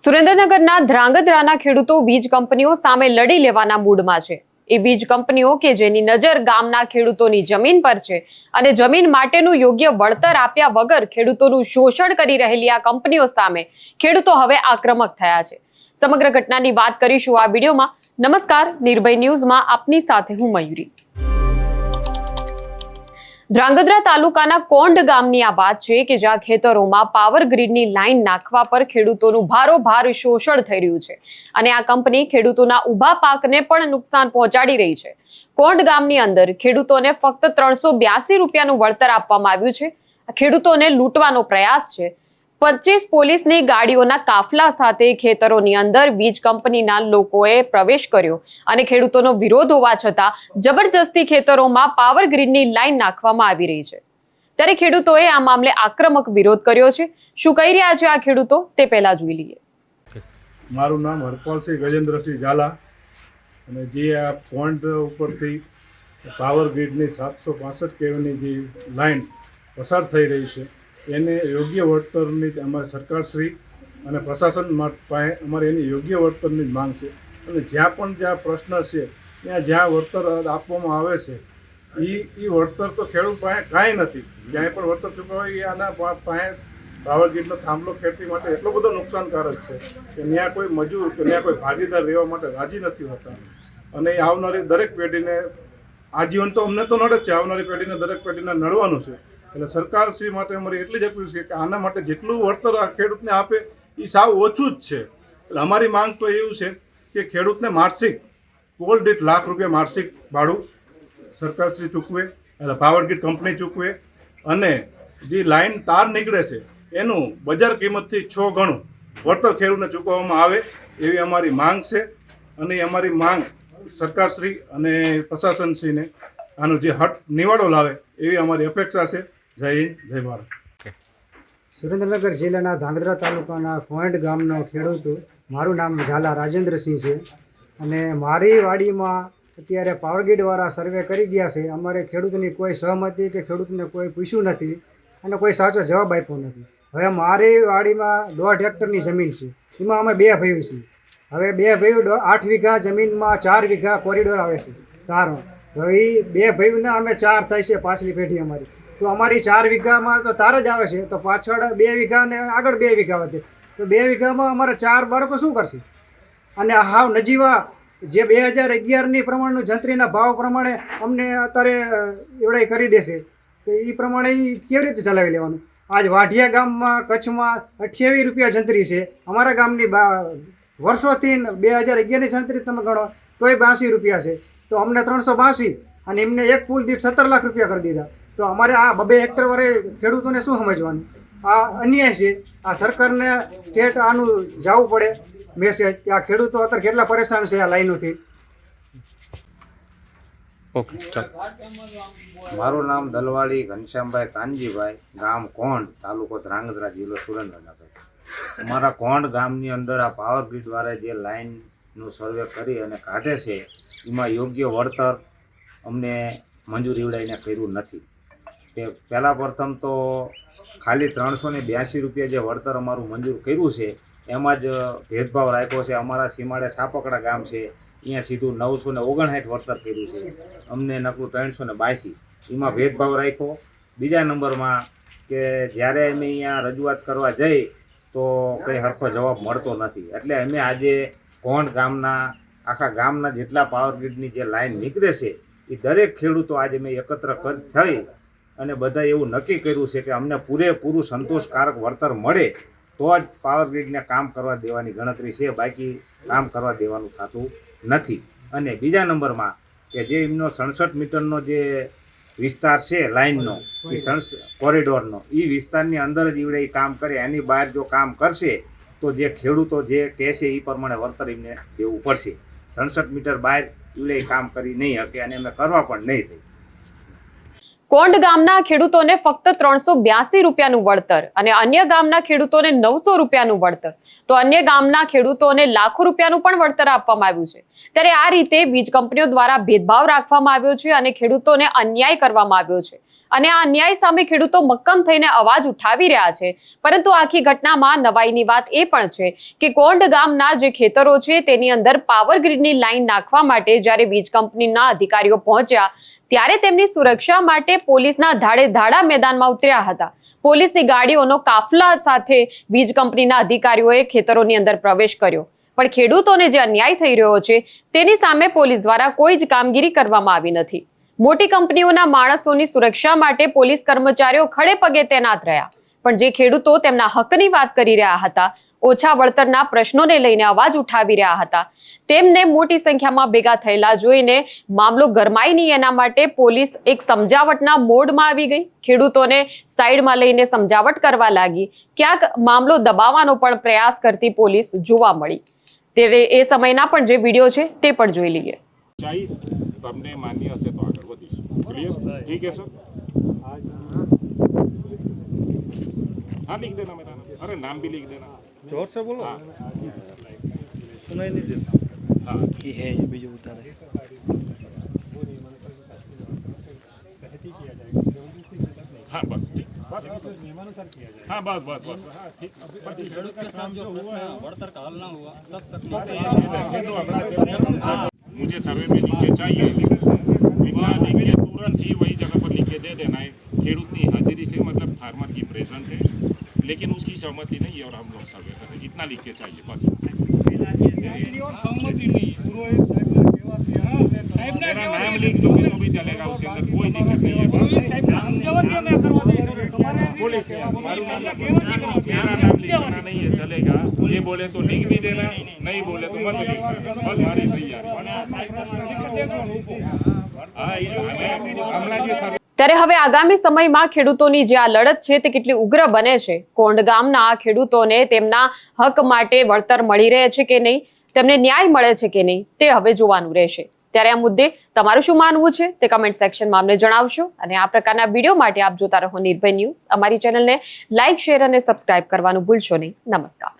સુરેન્દ્રનગરના ધ્રાંગધ્રાના ખેડૂતો વીજ કંપનીઓ સામે લડી લેવાના મૂડમાં છે। એ વીજ કંપનીઓ કે જેની નજર ગામના ખેડૂતોની જમીન પર છે અને જમીન માટેનું યોગ્ય વળતર આપ્યા વગર ખેડૂતોનું શોષણ કરી રહેલી આ કંપનીઓ સામે ખેડૂતો હવે આક્રમક થયા છે। સમગ્ર ઘટનાની વાત કરીશું આ વિડીયોમાં। નમસ્કાર, નિર્ભય ન્યૂઝમાં આપની સાથે હું મયુરી। ધ્રાંગધ્રા તાલુકાના કોંઢ ગામની આ વાત છે કે જ્યાં ખેતરોમાં પાવર ગ્રીડની લાઈન નાખવા પર ખેડૂતોનું ભારોભાર શોષણ થઈ રહ્યું છે અને આ કંપની ખેડૂતોના ઊભા પાકને પણ નુકસાન પહોંચાડી રહી છે। કોંઢ ગામની અંદર ખેડૂતોને ફક્ત 382 રૂપિયાનું વળતર આપવામાં આવ્યું છે। ખેડૂતોને લૂંટવાનો પ્રયાસ છે। 25 પોલીસની ગાડીઓના કાફલા સાથે ખેતરોની અંદર વીજ કંપનીના લોકોએ પ્રવેશ કર્યો અને ખેડૂતોનો વિરોધ હોવા છતાં જબરજસ્તી ખેતરોમાં પાવર ગ્રીડની લાઈન નાખવામાં આવી રહી છે। ત્યારે ખેડૂતોએ આ મામલે આક્રમક વિરોધ કર્યો છે। શું કહી રહ્યા છે આ ખેડૂતો તે પહેલા જોઈ લઈએ। મારું નામ હરપાલસિંહ ગજેન્દ્રસિંહ ઝાલા અને જે આ પોઈન્ટ ઉપરથી પાવર ગ્રીડની 765 કેવીની જે લાઈન પસાર થઈ રહી છે એને યોગ્ય વળતરની અમારી સરકારશ્રી અને પ્રશાસન પાસે અમારે એની યોગ્ય વળતરની જ માંગ છે અને જ્યાં પ્રશ્ન છે ત્યાં જ્યાં વળતર આપવામાં આવે છે એ વળતર તો ખેડૂત પાસે કાંઈ નથી। જ્યાં પણ વળતર ચૂકવાય એ આના પાસે પાવર ગ્રીડનો થાંભલો ખેતી માટે એટલો બધો નુકસાનકારક છે કે ત્યાં કોઈ મજૂર કે ત્યાં કોઈ ભાગીદાર રહેવા માટે રાજી નથી હોતા અને એ આવનારી દરેક પેઢીને આજીવન તો અમને તો નડે જ છે, આવનારી પેઢીને દરેક પેઢીને નડવાનું છે। એટલે સરકારશ્રી માટે અમારી એટલી જ અપીલ છે કે આના માટે જેટલું વળતર આ ખેડૂતને આપે એ સાવ ઓછું જ છે। એટલે અમારી માંગ તો એવું છે કે ખેડૂતને માસિક પોલ દીઠ ₹1,00,000 માસિક ભાડું સરકારશ્રી ચૂકવે, એટલે પાવર ગ્રીડ કંપની ચૂકવે અને જે લાઈન તાર નીકળે છે એનું બજાર કિંમતથી 6 ગણું વળતર ખેડૂતને ચૂકવવામાં આવે એવી અમારી માંગ છે અને અમારી માંગ સરકારશ્રી અને પ્રશાસનશ્રીને આનો જે હટ નિવાડો લાવે એવી અમારી અપેક્ષા છે। જય હિન્દ, જય ભારત। સુરેન્દ્રનગર જિલ્લાના ધ્રાંગધ્રા તાલુકાના કોંઢ ગામનો ખેડૂત, મારું નામ ઝાલા રાજેન્દ્રસિંહ છે અને મારી વાડીમાં અત્યારે પાવર ગ્રીડવાળા સર્વે કરી ગયા છે। અમારે ખેડૂતની કોઈ સહમતિ કે ખેડૂતને કોઈ પૂછ્યું નથી અને કોઈ સાચો જવાબ આપ્યો નથી। હવે મારી વાડીમાં 1.5 હેક્ટરની જમીન છે, એમાં અમે 2 ભાઈઓ છીએ। હવે 2 ભાઈઓ 8 વીઘા જમીનમાં 4 વીઘા કોરિડોર આવે છે તારનો, તો એ 2 ભાઈઓને અમે 4 થાય છે પાછલી પેઢી અમારી, તો અમારી 4 વીઘામાં તો તાર જ આવે છે, તો પાછળ 2 વીઘા ને આગળ 2 વીઘા વધે, તો 2 વીઘામાં અમારે 4 બાળકો શું કરશે? અને હાવ નજીવા જે 2011ની પ્રમાણનું જંત્રીના ભાવ પ્રમાણે અમને અત્યારે એવડાઈ કરી દેશે, તો એ પ્રમાણે એ કેવી રીતે ચલાવી લેવાનું? આજ વાઢિયા ગામમાં કચ્છમાં 28 રૂપિયા જંત્રી છે, અમારા ગામની વર્ષોથી 2011ની જંત્રી તમે ગણો તોય 82 રૂપિયા છે, તો અમને 382 અને એમને એક પુલ દીઠ 17 લાખ રૂપિયા કરી દીધા। તો અમારે આ 2 હેક્ટર વાળે ખેડૂતોને શું સમજવાનું? આ અન્યાય છે। આ સરકારને ઠેઠ આનું જવું પડે મેસેજ કે આ ખેડૂતો અત્યારે કેટલા પરેશાન છે આ લાઈનોથી। મારું નામ દલવાડી ઘનશ્યામભાઈ કાનજીભાઈ, ગામ કોંઢ, તાલુકો ધ્રાંગધ્રા, જિલ્લો સુરેન્દ્રનગર। અમારા કોંઢ ગામની અંદર આ પાવર ગ્રીડ વાળા જે લાઈનનું સર્વે કરી અને કાઢે છે એમાં યોગ્ય વળતર અમને મંજૂરી ઉડાઈને કર્યું નથી। તે પહેલાં પ્રથમ તો ખાલી 382 રૂપિયા જે વળતર અમારું મંજૂર કર્યું છે એમાં જ ભેદભાવ રાખ્યો છે। અમારા સીમાડે સાપકડા ગામ છે, અહીંયા સીધું 959 વળતર કર્યું છે, અમને નકરું 382, એમાં ભેદભાવ રાખ્યો। બીજા નંબરમાં કે જ્યારે અમે અહીંયા રજૂઆત કરવા જઈ તો કંઈ સરખો જવાબ મળતો નથી, એટલે અમે આજે કોંઢ ગામના આખા ગામના જેટલા પાવર ગ્રીડની જે લાઈન નીકળે છે એ દરેક ખેડૂતો આજે મેં એકત્ર થઈ અને બધા એવું નક્કી કર્યું છે કે અમને પૂરેપૂરું સંતોષકારક વળતર મળે તો જ પાવર ગ્રીડને કામ કરવા દેવાની ગણતરી છે, બાકી કામ કરવા દેવાનું થતું નથી। અને બીજા નંબરમાં કે જે એમનો 67 મીટરનો જે વિસ્તાર છે લાઇનનો, એ કોરિડોરનો, એ વિસ્તારની અંદર જ એવડે એ કામ કરે, એની બહાર જો કામ કરશે તો જે ખેડૂતો જે કહેશે એ પ્રમાણે વળતર એમને દેવું પડશે। 67 મીટર બહાર એવડે કામ કરી નહીં શકે અને અમે કરવા પણ નહીં દઈએ। કોંઢ ગામના ખેડૂતોને ફક્ત 382 રૂપિયાનું વળતર અને અન્ય ગામના ખેડૂતોને 900 રૂપિયાનું વળતર, તો અન્ય ગામના ખેડૂતોને લાખો રૂપિયાનું પણ વળતર આપવામાં આવ્યું છે। ત્યારે આ રીતે વીજ કંપનીઓ દ્વારા ભેદભાવ રાખવામાં આવ્યો છે અને ખેડૂતોને અન્યાય કરવામાં આવ્યો છે। અને આ અન્યાય સામે ખેડૂતો મક્કમ થઈને અવાજ ઉઠાવી રહ્યા છે. પરંતુ આખી ઘટનામાં નવાઈની વાત એ પણ છે કે કોંડ ગામના જે ખેતરો છે તેની અંદર પાવર ગ્રીડની લાઈન નાખવા માટે જ્યારે વીજ કંપનીના અધિકારીઓ પહોંચ્યા ત્યારે તેમની સુરક્ષા માટે પોલીસના ધાડે ધાડા મેદાનમાં ઉતર્યા હતા. પોલીસની ગાડીઓનો કાફલા સાથે વીજ કંપનીના અધિકારીઓએ ખેતરોની અંદર પ્રવેશ કર્યો. પણ ખેડૂતોને જે અન્યાય થઈ રહ્યો છે તેની સામે પોલીસ દ્વારા કોઈ જ કામગીરી કરવામાં આવી નથી. મોટી કંપનીઓના માણસોની સુરક્ષા માટે પોલીસ કર્મચારીઓ ખડે પગે તૈનાત રહ્યા, પણ જે ખેડૂતો તેમના હકની વાત કરી રહ્યા હતા, ઓછા વળતરના પ્રશ્નોને લઈને અવાજ ઉઠાવી રહ્યા હતા, તેમને મોટી સંખ્યામાં ભેગા થયેલા જોઈને મામલો ગરમાઈ નહીં એના માટે પોલીસ એક સમજાવટના મોડમાં આવી ગઈ. ખેડૂતોને સાઈડમાં લઈને સમજાવટ કરવા લાગી. ક્યાંક મામલો દબાવવાનો પણ પ્રયાસ કરતી પોલીસ જોવા મળી. ત્યારે એ સમયના પણ જે વિડીયો છે તે પણ જોઈ લઈએ. તમને માન્ય હશે તો આગળ વધીશું. ક્લિયર? ठीक है सर. हाँ लिख देना मेरा नाम. अरे नाम भी लिख देना. जोर से बोलो. सुनाई नहीं देता. हाँ ये है ये भी जो उतार है. हाँ बस ठीक. नियमानुसार किया जाए. हाँ बस बस बस. हाँ ठीक. खेडूत के साथ जो हुआ है वर्तर का हल ना हुआ तब तक मुझे सर्वे में लिख के चाहिए. इतना लिखिए तुरंत ही वही जगह पर लिख के दे देना है. खेडूतनी हाजिरी से मतलब फार्मर की प्रेजेंट है लेकिन उसकी सहमति नहीं है और हम लोग सर्वे करें. इतना लिख के चाहिए बस. सहमति नहीं. मेरा नाम लिख दोगे तो भी चलेगा. उसके अंदर कोई दिक्कत नहीं है. पुलिस मेरा नाम लिखना नहीं है चलेगा. ये बोले तो लिख भी देना, नहीं बोले तो मत लिख देना. बस मारी तैयारी. ત્યારે હવે આગામી સમયમાં ખેડૂતોની જે આ લડત છે તે કેટલી ઉગ્ર બને છે, કોંડ ગામના ખેડૂતોને તેમના હક માટે વળતર મળી રહે છે કે નહીં, તેમને ન્યાય મળે છે કે નહીં, તે હવે જોવાનું રહેશે. ત્યારે આ મુદ્દે તમારું શું માનવું છે તે કમેન્ટ સેક્શનમાં અમને જણાવશો. અને આ પ્રકારના વિડીયો માટે આપ જોતા રહો નિર્ભય ન્યૂઝ. અમારી ચેનલને લાઇક, શેર અને સબસ્ક્રાઇબ કરવાનું ભૂલશો નહીં. નમસ્કાર.